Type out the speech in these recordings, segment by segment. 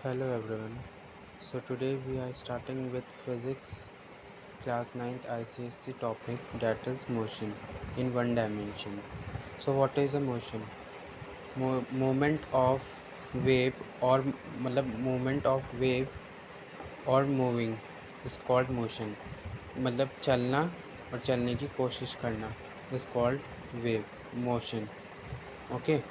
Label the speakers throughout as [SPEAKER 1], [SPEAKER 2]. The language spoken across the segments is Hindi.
[SPEAKER 1] Hello everyone. So today we are starting with physics class 9th ICSE topic, that is motion in one dimension. So what is a motion? Movement of wave or movement of wave or moving is called motion. मतलब चलना और चलने की कोशिश करना is called wave motion. Okay.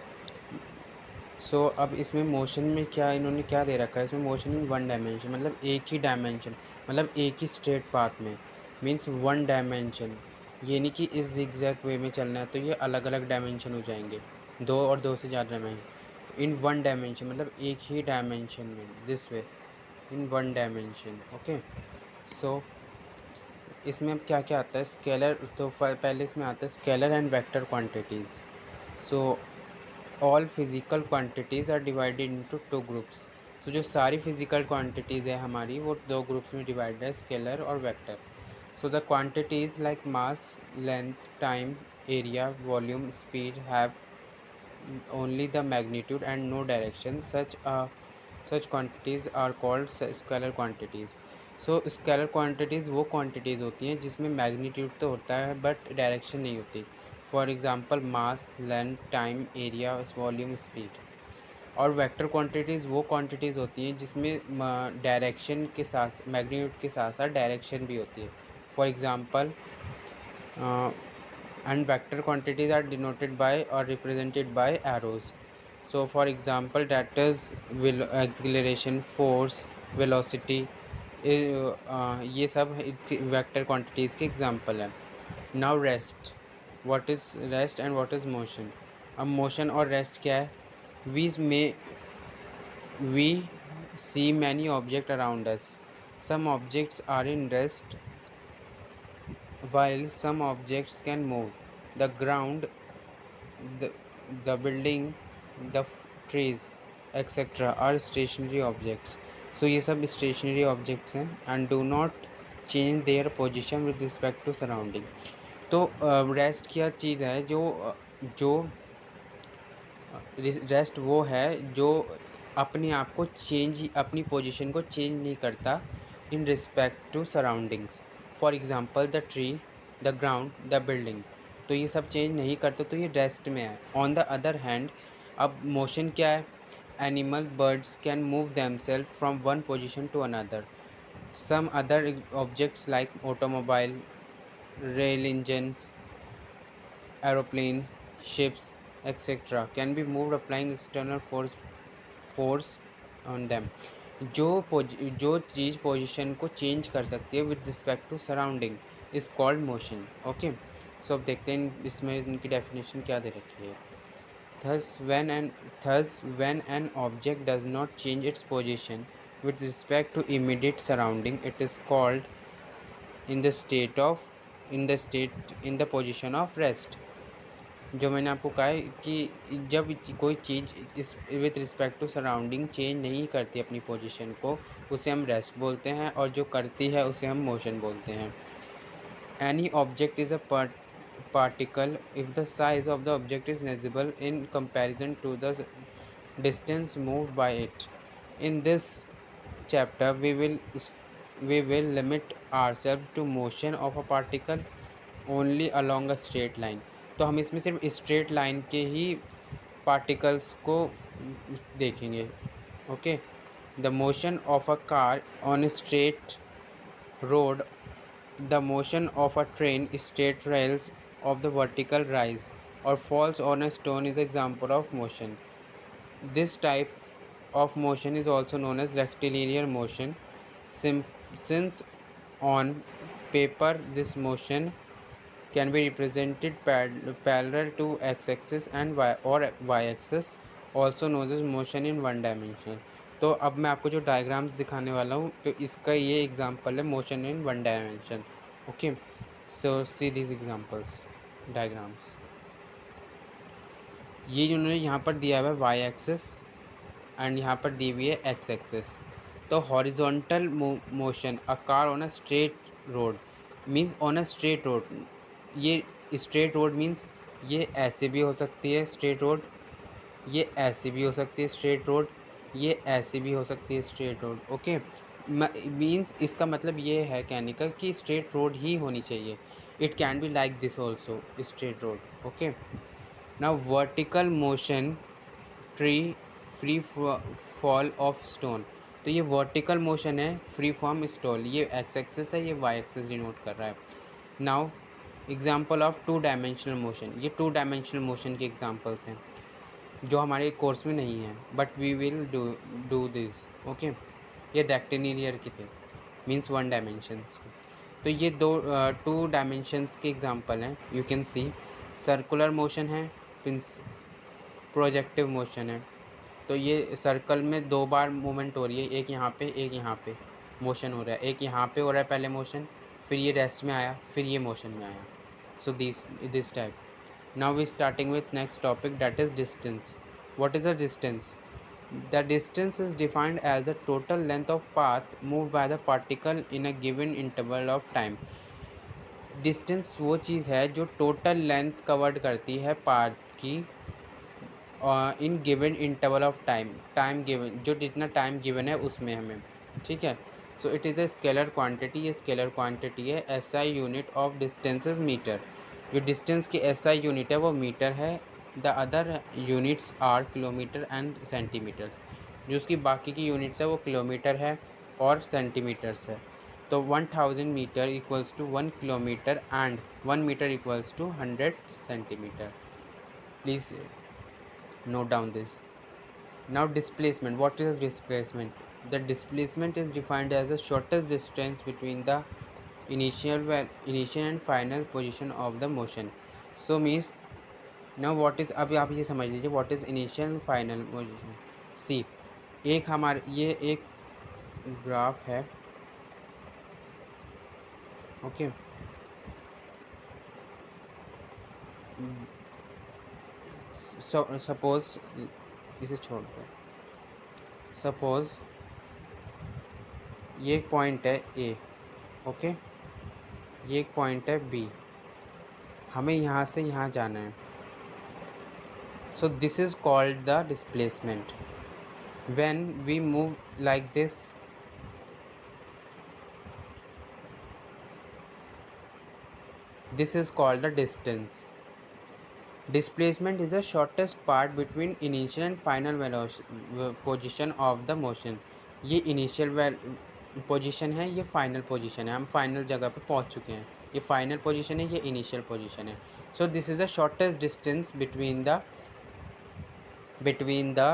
[SPEAKER 1] अब इसमें मोशन में क्या इन्होंने क्या दे रखा है, इसमें मोशन इन वन डायमेंशन मतलब एक ही डायमेंशन, मतलब एक ही स्ट्रेट पाथ में, मीन्स वन डायमेंशन। ये नहीं कि इस जिगजैग वे में चलना है तो ये अलग अलग डायमेंशन हो जाएंगे, दो और दो से ज़्यादा डायमेंशन इन वन डायमेंशन, मतलब एक ही डायमेंशन में, this way in one dimension. Okay. So इसमें अब क्या क्या आता है, स्केलर, तो पहले इसमें आता है scalar and vector quantities. So all physical quantities are divided into two groups. तो जो सारी फिज़िकल क्वांटिटीज़ है हमारी वो दो ग्रुप्स में डिवाइडेड है, स्केलर और vector. So the quantities like mass, length, time, area, volume, speed have only the magnitude and no direction. Such quantities are called scalar quantities. So scalar quantities वो क्वांटिटीज़ होती हैं जिसमें मैग्नीट्यूड तो होता है बट डायरेक्शन नहीं होती। For example mass, length, time, area, volume, speed. और वेक्टर क्वांटिटीज़ वो क्वांटिटीज़ होती हैं जिसमें डायरेक्शन के साथ, मैग्नीट्यूड के साथ साथ डायरेक्शन भी होती है। For example and vector quantities are denoted by or represented by arrows. So for example, that is acceleration, force, velocity, ये सब वेक्टर क्वांटिटीज़ के एग्जांपल है। Now rest, what is rest and what is motion. अब मोशन और रेस्ट क्या है, we see many object around us, some objects are in rest while some objects can move. The ground, the, the building, the trees, etc. are stationary objects. So ये सब stationary objects हैं and do not change their position with respect to surrounding. तो रेस्ट क्या चीज़ है, जो रेस्ट वो है जो अपने आप को चेंज, अपनी पोजीशन को चेंज नहीं करता in respect to surroundings. For example the tree, the ground, the building, तो ये सब चेंज नहीं करते तो ये रेस्ट में है। ऑन द अदर हैंड, अब मोशन क्या है, animal, birds can move themselves from one position to another. Some other objects like automobile, rail engines, aeroplane, ships, etc. can be moved applying external force on them. जो चीज़ पोजीशन को चेंज कर सकती है with respect to surrounding is called motion. Okay. So अब देखते हैं इसमें इनकी डेफिनेशन क्या दे रखी है। Thus when an object does not change its position with respect to immediate surrounding, it is called in the state of in the position of rest। जो मैंने आपको कहा है कि जब कोई चीज़ इस with respect to surrounding change नहीं करती अपनी पोजीशन को, उसे हम रेस्ट बोलते हैं, और जो करती है उसे हम मोशन बोलते हैं। Any object is a particle if the size of the object is negligible in comparison to the distance moved by it. In this chapter we will limit ourselves to motion of a particle only along a straight line। तो हम इसमें सिर्फ स्ट्रेट लाइन के ही पार्टिकल्स को देखेंगे। Okay. The motion of a car on straight road, the motion of a train, straight rails of the vertical rise or falls on a stone is example of motion. This type of motion is also known as rectilinear motion. Since on paper this motion can be represented parallel to x-axis and y-axis, also known as motion in one dimension। तो अब मैं आपको जो डायग्राम्स दिखाने वाला हूँ तो इसका ये एग्जांपल है motion in one dimension. Okay. So see this examples diagrams. ये उन्होंने यहाँ पर दिया हुआ है वाई एक्सिस एंड यहाँ पर दी हुई है एक्स एक्सिस। तो horizontal motion, a car on a straight road means on a straight road. ये स्ट्रेट रोड मीन्स ये ऐसे भी हो सकती है स्ट्रेट रोड, ये ऐसे भी हो सकती है स्ट्रेट रोड, ये ऐसी भी हो सकती है स्ट्रेट रोड। ओके, मीन्स इसका मतलब ये है कहने का कि स्ट्रेट रोड ही होनी चाहिए। It can be like this also, straight road. Okay, now vertical motion tree free fall of stone. तो ये वर्टिकल मोशन है, फ्री फॉर्म स्टॉल, ये एक्स एक्सेस है, ये वाई एक्सेस डिनोट कर रहा है। Now example of two dimensional motion, ये टू डायमेंशनल मोशन के एग्जाम्पल्स हैं जो हमारे कोर्स में नहीं है, but we will do this. Okay, ये रेक्टेंगुलर के थे, मीन्स वन डायमेंशंस। तो ये टू डायमेंशंस के एग्जांपल हैं। You can see circular motion है, प्रोजेक्टिव मोशन है। तो ये सर्कल में दो बार मूवमेंट हो रही है, एक यहाँ पे एक यहाँ पे मोशन हो रहा है, एक यहाँ पे हो रहा है पहले मोशन, फिर ये रेस्ट में आया, फिर ये मोशन में आया। So this type. Now we starting with next topic, that is distance. What is a distance? The distance is defined as the total length of path moved by the particle in a given interval of time. Distance वो चीज़ है जो total length covered करती है path की in given interval of time. Time given, जो जितना time given है उसमें हमें, ठीक है। So it is a scalar quantity, ये scalar quantity है। SI unit of distance is meter. जो डिस्टेंस की SI यूनिट है वो मीटर है। The other units are kilometre and centimetres. जो उसकी बाकी की यूनिट्स है वो किलोमीटर है और सेंटीमीटर्स है। तो 1000 metre equals to 1 kilometre and 1 metre equals to 100 centimetre. Please note down this. Now displacement. What is displacement? The displacement is defined as the shortest distance between the initial and final position of the motion. So means now what is, अभी आप ये समझ लीजिए what is initial and final position. See, एक हमारे ये एक ग्राफ है। ओके, सपोज इसे छोड़ दो। सपोज ये एक पॉइंट है ए, ओके, ये एक पॉइंट है बी, हमें यहाँ से यहाँ जाना है। So this is called the displacement. When we move like this, this is called the distance. Displacement is the shortest part between initial and final position of the motion. ये initial पोजीशन है, ये फाइनल पोजीशन है, हम फाइनल जगह पे पहुंच चुके हैं। ये फाइनल पोजीशन है, ये इनिशियल पोजीशन है। So this is the shortest distance between the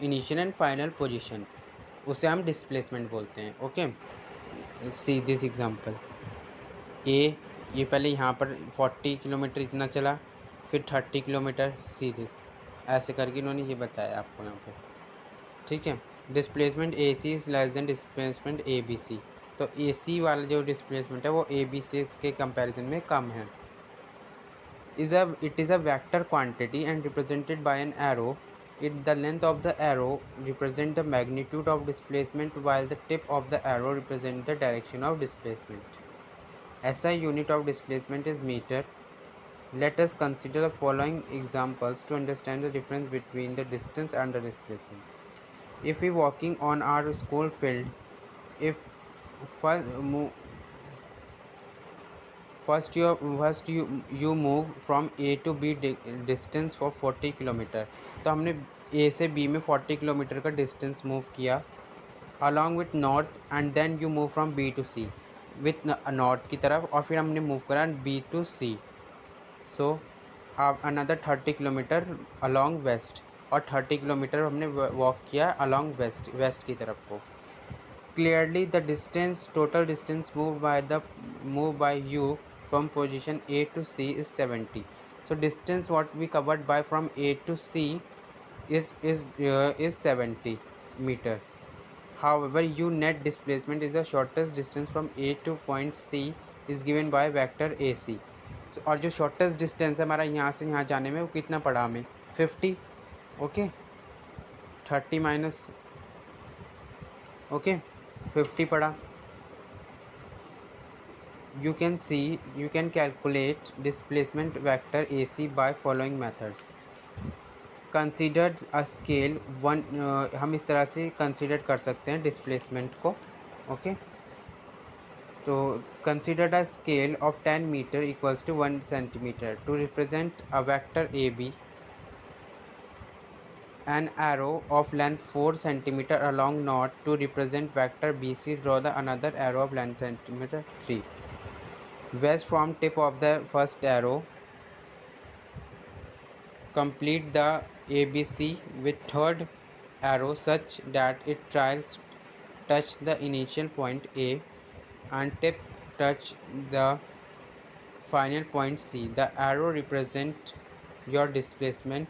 [SPEAKER 1] initial and final position, उसे हम डिस्प्लेसमेंट बोलते हैं। Okay, see this example. ए, ये पहले यहाँ पर 40 किलोमीटर इतना चला, फिर 30 किलोमीटर, सीधे ऐसे करके इन्होंने ये बताया आपको यहाँ पे, ठीक है। Displacement A C is less than displacement A B C. तो ए सी वाला जो डिस्प्लेसमेंट है वो ए बी सी के कंपैरिजन में कम है। It is a vector quantity and represented by an arrow. The length of the arrow represent the magnitude of displacement while the tip of the arrow represent the direction of displacement. SI unit of displacement is meter. Let us consider the following examples to understand the difference between the distance and the displacement. If we walking on our school field, if first you move from A to B distance for 40 kilometre, तो हमने A से B में 40 किलोमीटर का डिस्टेंस मूव किया along with north, and then you move from B to C with north की तरफ, और फिर हमने मूव करा B to C. So another 30 kilometre along west, और 30 किलोमीटर हमने वॉक किया अलॉन्ग वेस्ट की तरफ को। Clearly the distance, total distance move bye you from position A to C is 70. So distance what we covered by from A to C is 70 meters. However, U net displacement is the shortest distance from A to point C is given by vector AC. और जो शॉर्टेस्ट डिस्टेंस है हमारा यहाँ से यहाँ जाने में, वो कितना पड़ा हमें 50। ओके, 30 माइनस, ओके 50 पड़ा। You can calculate displacement vector AC by following methods. Considered a scale one, हम इस तरह से कंसिडर कर सकते हैं डिस्प्लेसमेंट को। ओके, तो considered a scale of 10 metre equals to 1 centimetre to represent a vector A B, an arrow of length 4 centimeter along north to represent vector BC. Draw the another arrow of length centimeter 3 west from tip of the first arrow. Complete the ABC with third arrow such that it tries touch the initial point A and tip touch the final point C. The arrow represent your displacement.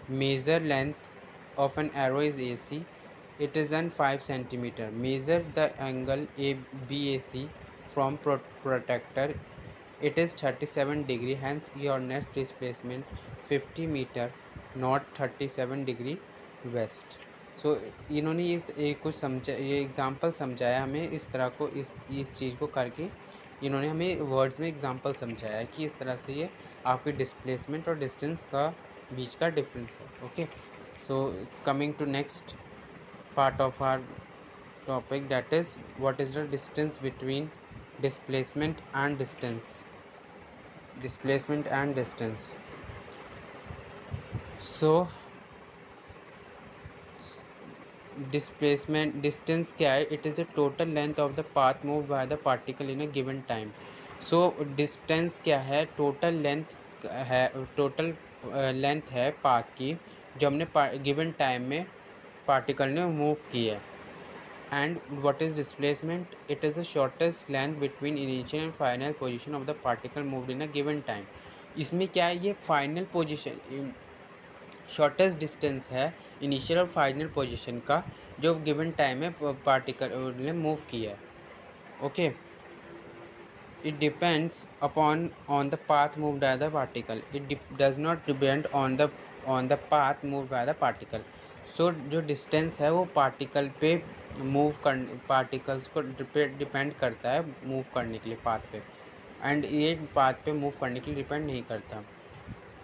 [SPEAKER 1] Measure length of an arrow is AC. It is an 5 centimeter. Measure the angle BAC from protector. It is 37 degree. Hence your net displacement 50 meter, not 37 degree west. सो इन्होंने ये कुछ समझा, ये एग्जांपल समझाया हमें इस तरह को, इस चीज़ को करके इन्होंने हमें वर्ड्स में एग्जांपल समझाया है कि इस तरह से ये आपकी डिस्प्लेसमेंट और डिस्टेंस का बीच का डिफरेंस है। Okay, so coming to next part of our topic, that is what is the distance between displacement and distance. Displacement and distance, so displacement distance क्या है? It is the total length of the path move by the particle in a given time. So distance क्या है? टोटल लेंथ है, टोटल लेंथ है पाथ की जो हमने गिवन टाइम में पार्टिकल ने मूव की है। And what is displacement? It is the shortest length between initial and final position of the particle moved in a given time. इसमें क्या है? ये फाइनल पोजिशन, शॉर्टेस्ट डिस्टेंस है इनिशियल और फाइनल पोजीशन का जो गिवन टाइम में पार्टिकल ने मूव किया है। Okay, it depends upon on the path move by the particle. It does not depend on the path move by the particle. So जो डिस्टेंस है वो पार्टिकल पे पार्टिकल्स को डिपेंड करता है मूव करने के लिए पाथ पे, एंड ये पाथ पे मूव करने के लिए डिपेंड नहीं करता।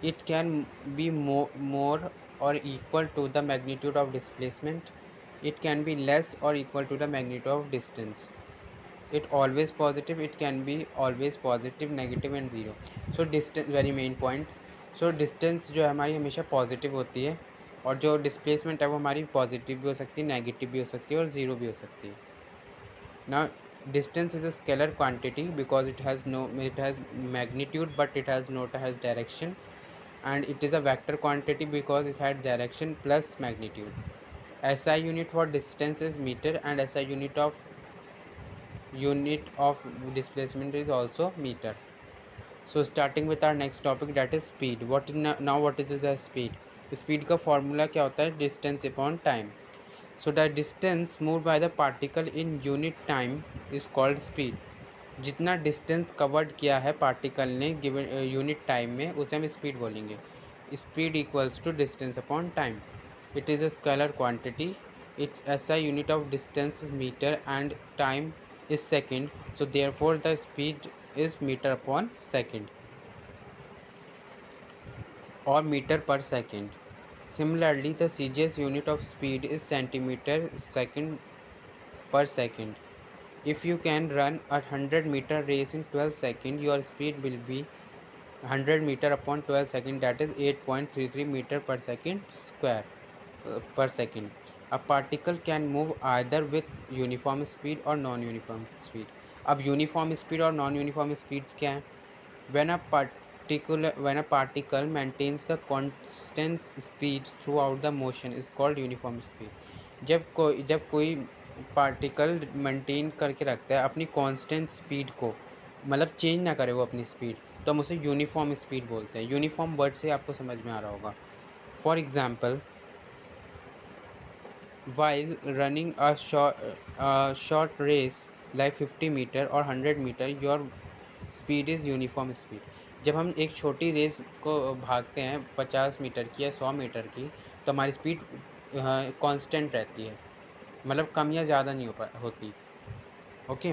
[SPEAKER 1] It can be more or equal to the magnitude of displacement. It can be less or equal to the magnitude of distance. It always positive. It can be always positive, negative and zero. So distance very main point. So distance जो है हमारी हमेशा पॉजिटिव होती है, और जो डिस्प्लेसमेंट है वो हमारी पॉजिटिव भी हो सकती है, नेगेटिव भी हो सकती है और ज़ीरो भी हो सकती है। Now distance is a scalar quantity because it has magnitude but it has not has direction, and it is a vector quantity because it had direction plus magnitude. SI unit for distance is meter, and SI unit of displacement is also meter. So starting with our next topic, that is speed. What is the speed? Speed का formula क्या होता है? Distance upon time. So the distance moved by the particle in unit time is called speed. जितना डिस्टेंस कवर्ड किया है पार्टिकल ने गिवन यूनिट टाइम में उसे हम स्पीड बोलेंगे। Speed equals to distance upon time. It is a scalar quantity. It SI unit of distance is metre and time is second, so therefore the speed is metre upon second or meter per second. Similarly, the CGS unit of speed is centimeter second per second. If you can run a 100-meter race in 12 seconds, your speed will be 100 meter upon 12 seconds, that is 8.33 meter per second square per second. A particle can move either with uniform speed or non-uniform speed. अब यूनिफॉर्म स्पीड और नॉन यूनिफॉर्म स्पीड्स क्या हैं? when a particle maintains the constant speed throughout the motion is called uniform speed. जब कोई पार्टिकल मेंटेन करके रखता है अपनी कांस्टेंट स्पीड को, मतलब चेंज ना करे वो अपनी स्पीड, तो हम उसे यूनिफॉर्म स्पीड बोलते हैं। यूनिफॉर्म वर्ड से आपको समझ में आ रहा होगा। For example, while running a short race like 50 meter or 100 meter, your speed is uniform speed. जब हम एक छोटी रेस को भागते हैं 50 मीटर की या 100 मीटर की, तो हमारी स्पीड कांस्टेंट रहती है, मतलब कम या ज़्यादा नहीं होती। ओके,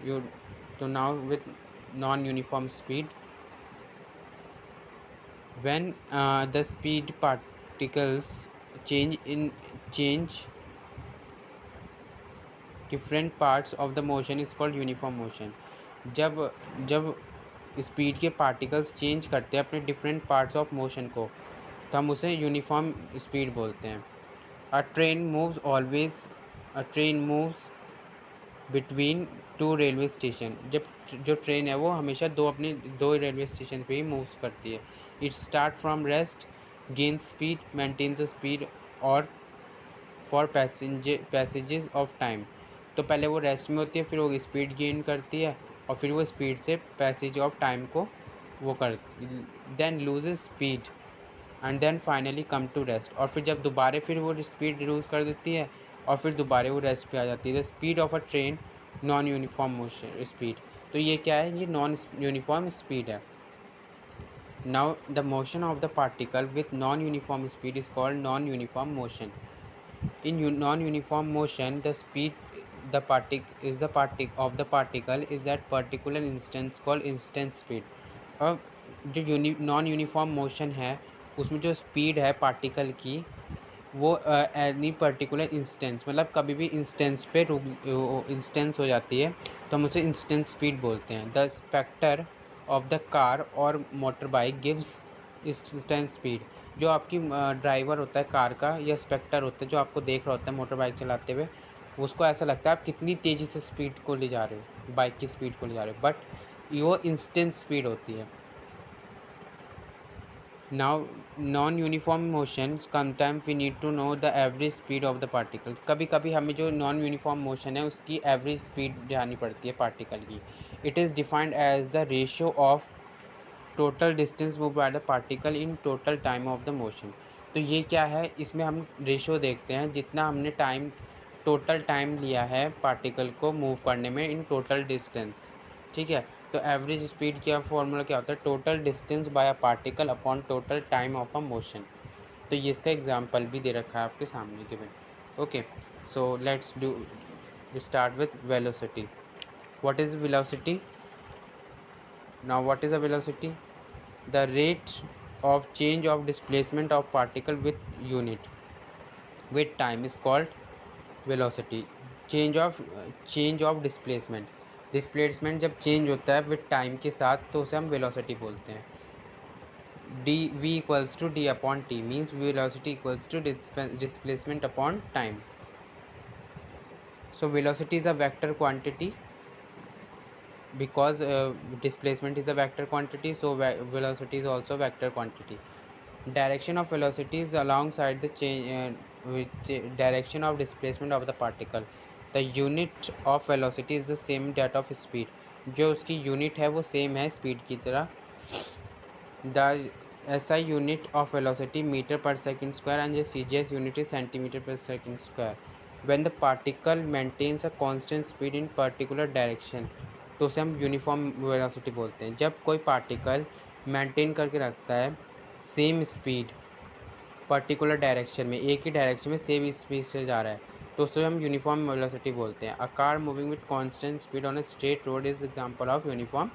[SPEAKER 1] यू तो now with non uniform speed, when the speed particles change different parts of the motion is called uniform motion. जब जब स्पीड के पार्टिकल्स चेंज करते हैं अपने डिफरेंट पार्ट्स ऑफ मोशन को, तो हम उसे यूनिफॉर्म स्पीड बोलते हैं. अ train moves between two railway station. जब जो ट्रेन है वो हमेशा दो रेलवे स्टेशन पे ही मूव्स करती है. It start from rest, gain speed, maintains the speed और फॉर पैसेजेस ऑफ टाइम. तो पहले वो रेस्ट में होती है, फिर वो स्पीड गेन करती है और फिर वो स्पीड से पैसेज ऑफ टाइम को वो कर then loses speed and then finally come to rest. और फिर जब दोबारा फिर वो स्पीड लूज़ कर देती है और फिर दोबारा वो रेस्ट पे आ जाती है. The speed of a train non uniform motion speed. तो ये क्या है, ये नॉन यूनिफॉर्म स्पीड है. Now the motion of the particle with non uniform speed is called non uniform motion. In non-uniform motion, the speed the of the particle is at particular instance called instant speed. अब जो नॉन यूनिफॉर्म मोशन है उसमें जो स्पीड है पार्टिकल की वो एनी पर्टिकुलर इंस्टेंस, मतलब कभी भी इंस्टेंस पे इंस्टेंस हो जाती है तो हम उसे इंस्टेंस स्पीड बोलते हैं. The spectre of the car और motor bike gives instant speed. जो आपकी ड्राइवर होता है कार का या स्पेक्टर होता है जो आपको देख रहा होता है मोटर बाइक चलाते हुए, उसको ऐसा लगता है आप कितनी तेज़ी से स्पीड को ले जा रहे हो, बाइक की स्पीड को ले जा रहे हो, बट वो इंस्टेंट स्पीड होती है. Now non uniform motion sometimes we need to know the average speed of the particle. कभी कभी हमें जो नॉन यूनिफॉर्म मोशन है उसकी एवरेज स्पीड जाननी पड़ती है पार्टिकल की. It is defined as the ratio of total distance move by the particle in total time of the motion. तो ये क्या है, इसमें हम रेशो देखते हैं जितना हमने टोटल टाइम लिया है पार्टिकल को मूव करने में इन टोटल डिस्टेंस. ठीक है, तो एवरेज स्पीड क्या फॉर्मूला क्या होता है, total distance by a particle upon total time of a motion. तो ये इसका एग्जांपल भी दे रखा है आपके सामने given. Okay, so let's do start with velocity. What is velocity? Now what is a velocity? The rate of change of displacement of particle with time is called velocity. change of displacement जब चेंज होता है with time के साथ तो उसे हम velocity बोलते हैं. v equals to d upon t means velocity equals to displacement upon time. So velocity is a vector quantity because displacement is a vector quantity, so velocity is also vector quantity. Direction of velocity is alongside the change with the direction of displacement of the particle. The unit of velocity is the same that of speed. जो उसकी यूनिट है वो सेम है स्पीड की तरह. The SI unit of velocity meter per second square and the CGS unit is centimeter per second square. When the particle maintains a constant speed in particular direction, तो उसे हम यूनिफॉर्म वेलोसिटी बोलते हैं. जब कोई पार्टिकल मेंटेन करके रखता है सेम स्पीड पर्टिकुलर डायरेक्शन में, एक ही डायरेक्शन में सेम स्पीड से जा रहा है, तो उसे हम यूनिफॉर्म वेलोसिटी बोलते हैं. A car moving with constant speed on a straight road is example of uniform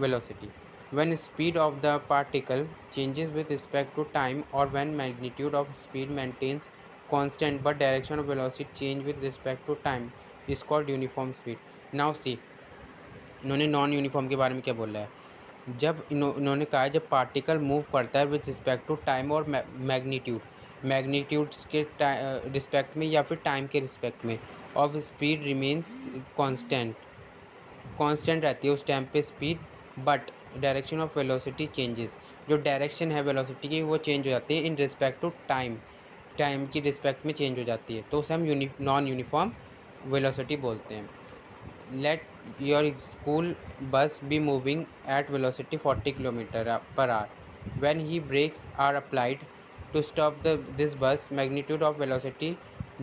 [SPEAKER 1] velocity. When speed of the particle changes with respect to time or when magnitude of speed maintains constant but direction of velocity change with respect to time is called uniform speed. Now see, इन्होंने नॉन यूनिफॉर्म के बारे में क्या बोला है. जब इन्होंने कहा है जब पार्टिकल मूव करता है विद रिस्पेक्ट टू टाइम और मैग्नीट्यूड्स के रिस्पेक्ट में या फिर टाइम के रिस्पेक्ट में, और स्पीड रिमेन्स कांस्टेंट रहती है उस टाइम पे speed, but direction of velocity changes. जो डायरेक्शन है वेलोसिटी की वो चेंज हो जाती है इन रिस्पेक्ट टू टाइम की रिस्पेक्ट में चेंज हो जाती है, तो उसे हम नॉन यूनिफॉर्म वेलोसिटी बोलते हैं. Let your school bus be moving at velocity 40 km/h. When he brakes are applied to stop this bus, magnitude of velocity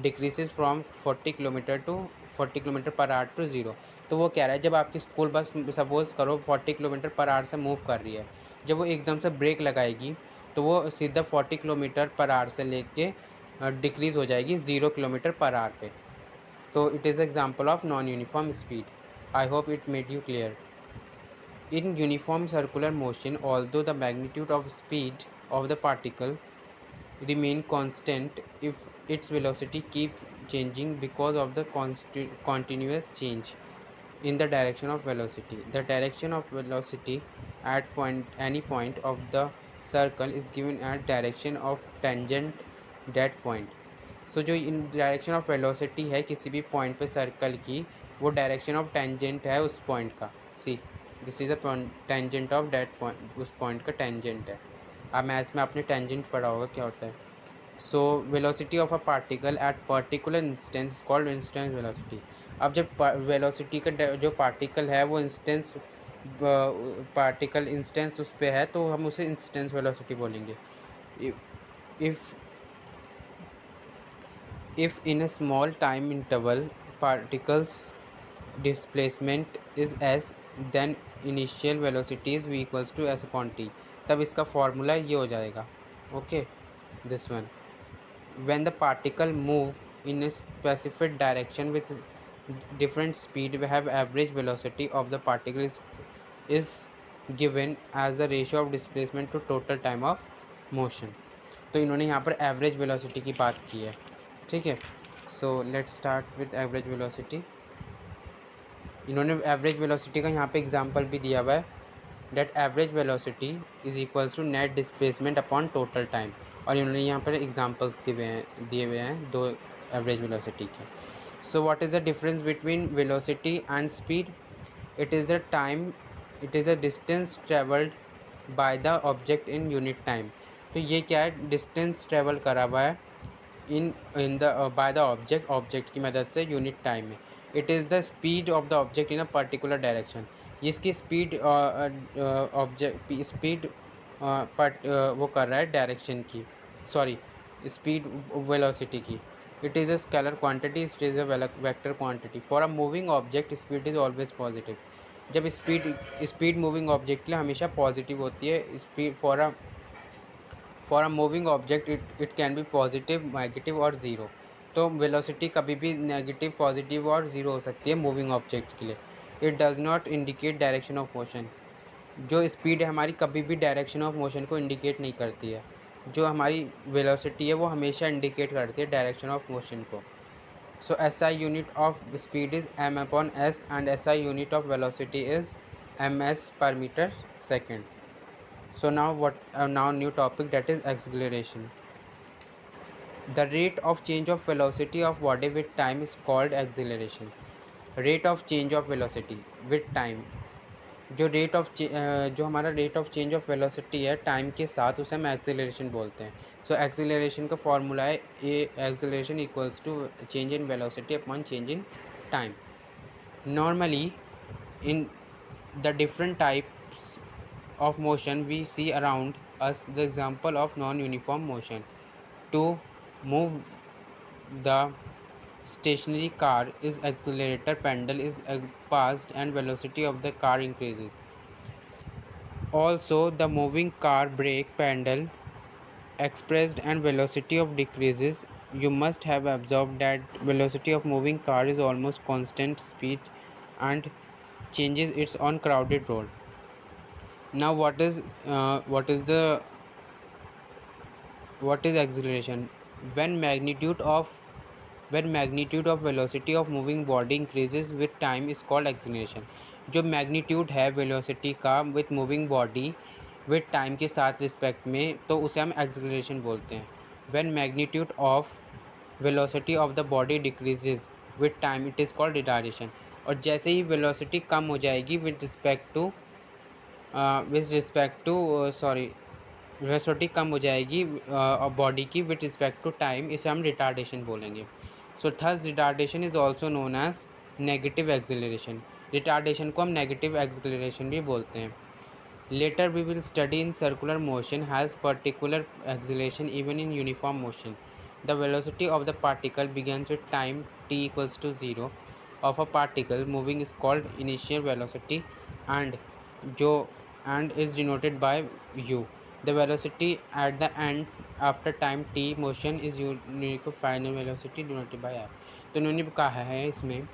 [SPEAKER 1] decreases from 40 km to 40 km/h to 0. तो वो कह रहा है जब आपकी स्कूल बस सपोज़ करो 40 km/h से मूव कर रही है, जब वो एकदम से ब्रेक लगाएगी तो वो सीधा 40 km/h से लेके डिक्रीज़ हो जाएगी 0 km/h पे. So it is example of non-uniform speed. I hope it made you clear. In uniform circular motion, although the magnitude of speed of the particle remain constant if its velocity keep changing because of the continuous change in the direction of velocity. The direction of velocity at any point of the circle is given as direction of tangent that point. So जो इन डायरेक्शन ऑफ वेलोसिटी है किसी भी पॉइंट पे सर्कल की, वो डायरेक्शन ऑफ टेंजेंट है उस पॉइंट का. See this is the tangent of that point, उस पॉइंट का टेंजेंट है. अब मैथ्स में आपने टेंजेंट पढ़ा होगा क्या होता है. So velocity of a particle at particular instance called instance velocity. अब जब वेलोसिटी का जो पार्टिकल है वो इंस्टेंस पार्टिकल इंस्टेंस उस पर है तो हम उसे इंस्टेंस वेलोसिटी बोलेंगे. If in a small time interval particles displacement is s, then initial velocity is v equals to s upon t. तब इसका फॉर्मूला ये हो जाएगा. Okay, this one. when the particle move in a specific direction with different speed, we have average velocity of the particle is given as the ratio of displacement to total time of motion. तो इन्होंने यहाँ पर एवरेज वेलोसिटी की बात की है. ठीक है, so let's start with average velocity. इन्होंने एवरेज वेलोसिटी का यहाँ पे एग्जांपल भी दिया हुआ है. That average velocity is equals to net displacement upon total time. और इन्होंने यहाँ पर एग्जांपल्स दिए हुए हैं दो एवरेज वेलोसिटी के. So what is the difference between velocity and speed? It is the time, it is the distance travelled by the object in unit time. तो ये क्या है, डिस्टेंस ट्रेवल करा हुआ है in the by the object की मदद से यूनिट टाइम में. It is the speed of the object in a particular direction. इसकी स्पीड ऑब्जेक्ट स्पीड वो कर रहा है डायरेक्शन की, सॉरी स्पीड वेलोसिटी की. It is a scalar quantity, it is a vector quantity. For a moving object speed is always positive. जब स्पीड मूविंग ऑब्जेक्ट के लिए हमेशा पॉजिटिव होती है. Speed for a moving object it can B positive, negative और ज़ीरो. तो वेलोसिटी कभी भी नेगेटिव, पॉजिटिव और ज़ीरो हो सकती है मूविंग ऑब्जेक्ट के लिए. It does not indicate direction of motion. जो स्पीड है हमारी कभी भी डायरेक्शन ऑफ मोशन को इंडिकेट नहीं करती है. जो हमारी वेलोसिटी है वो हमेशा इंडिकेट करती है डायरेक्शन ऑफ मोशन को. So S I unit of speed is M upon S and S I unit of velocity is M S per metre second. So now new topic, that is acceleration. The rate of change of velocity of body with time is called acceleration. Rate of change of velocity with time. जो हमारा rate of change of velocity है टाइम के साथ, उसे हम एक्सेलरेशन बोलते हैं. सो एक्सेलरेशन का फॉर्मूला है acceleration equals to change in velocity upon change in time. Normally in the different types of motion we see around us, the example of non-uniform motion. To move the stationary car is accelerator pedal is passed and velocity of the car increases. Also the moving car brake pedal expressed and velocity of decreases. You must have observed that velocity of moving car is almost constant speed and changes its on crowded road. Now what is acceleration? When magnitude of velocity of moving body increases with time is called acceleration. जो मैग्नीट्यूड है वेलोसिटी का with moving body with time के साथ रिस्पेक्ट में, तो उसे हम एक्सेलरेशन बोलते हैं. When magnitude of velocity of the body decreases with time it is called retardation. और जैसे ही वेलोसिटी कम हो जाएगी विथ रिस्पेक्ट टू वेलोसिटी कम हो जाएगी बॉडी की विथ रिस्पेक्ट टू टाइम, इसे हम रिटार्डेशन बोलेंगे. So thus retardation is also known as negative acceleration. Retardation को हम नेगेटिव एक्सेलरेशन भी बोलते हैं. Later we will study in circular motion has particular acceleration even in uniform motion. The velocity of the particle begins with time t equals to 0 of a particle moving is called initial velocity and is denoted by u. The velocity at the end after time t motion is unique to final velocity denoted by f. तो इन्होंने कहा है इसमें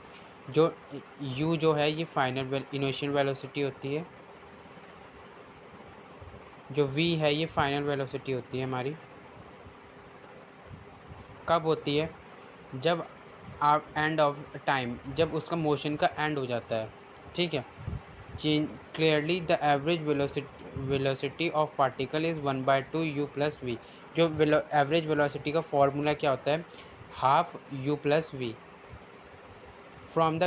[SPEAKER 1] जो u जो है ये फाइनल इनिशियल वेलोसिटी होती है, जो v है ये फाइनल वेलोसिटी होती है हमारी, कब होती है? जब आप एंड ऑफ टाइम, जब उसका मोशन का एंड हो जाता है, ठीक है। Change clearly the average velocity of particle is 1/2 u plus v. जो एवरेज वेलोसिटी का फॉर्मूला क्या होता है? Half u plus v. From the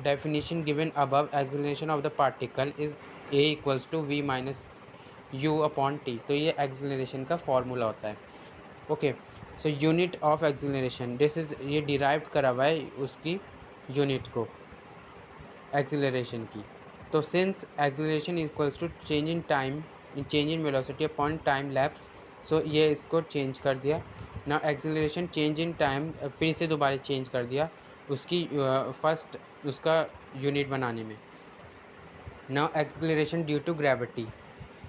[SPEAKER 1] definition given above, acceleration of the particle is a equals to v minus u upon t. तो ये एक्सेलरेशन का फॉर्मूला होता है। Okay, so unit of acceleration, this is, ये डिराइव करा हुआ है उसकी यूनिट को, एक्सेलरेशन की। तो since acceleration equals to change in time, change in velocity upon time lapse, so ये इसको चेंज कर दिया ना। एक्सेलरेशन चेंज इन टाइम फिर से दोबारा चेंज कर दिया उसकी फर्स्ट उसका यूनिट बनाने में। ना acceleration due to gravity,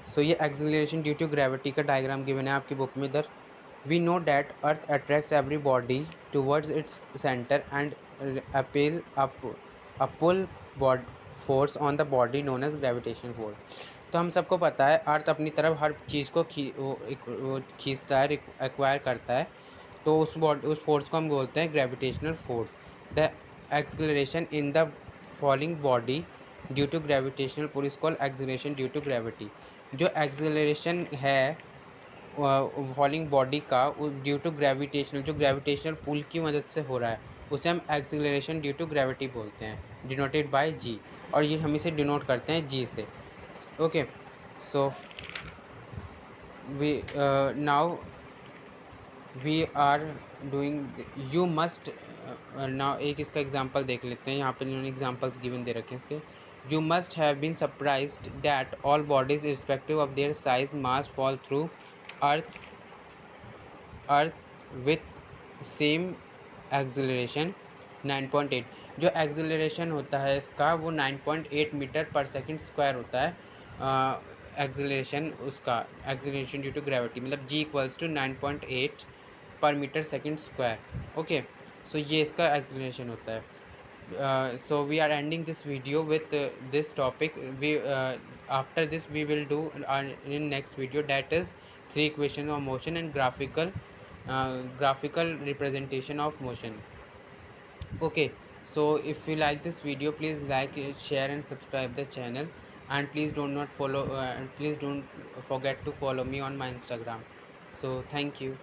[SPEAKER 1] so ये एक्सेलरेशन ड्यू टू ग्रेविटी का डायग्राम गिवन है आपकी बुक में इधर। We know that earth attracts every body towards its centre and apply a pull force on the body known as gravitation force. तो हम सबको पता है अर्थ अपनी तरफ हर चीज़ को खींचता है, एक्वायर करता है। तो उस फोर्स को हम बोलते हैं gravitational force. The acceleration in the falling body due to gravitational pull is called acceleration due to gravity. जो एक्सेलरेशन है फॉलिंग बॉडी का ड्यू टू ग्रेविटेशनल, जो ग्रेविटेशनल पुल की मदद से हो रहा है, उसे हम एक्सेलरेशन ड्यू टू ग्रेविटी बोलते हैं, डिनोटेड बाय जी। और ये हम इसे डिनोट करते हैं जी से। Okay, so we now we are doing you must. Now एक इसका एग्जांपल देख लेते हैं, यहाँ पे इन्होंने एग्जांपल्स गिवन दे रखे हैं इसके। You must have been surprised that all bodies respective of their size mass fall through earth with same acceleration 9.8। जो एक्सेलरेशन होता है इसका वो 9.8 मीटर पर सेकंड स्क्वायर होता है। एक्सेलरेशन उसका एक्सेलरेशन ड्यू टू ग्रेविटी, मतलब g इक्वल्स टू 9.8 पर मीटर सेकंड स्क्वायर। ओके, सो ये इसका एक्सेलरेशन होता है। So we are ending this video with this topic. After this we will do in next video, that is 3 equations of motion and graphical representation of motion. Okay, so if you like this video, please like, share and subscribe the channel, and please do not follow and please don't forget to follow me on my Instagram. So thank you.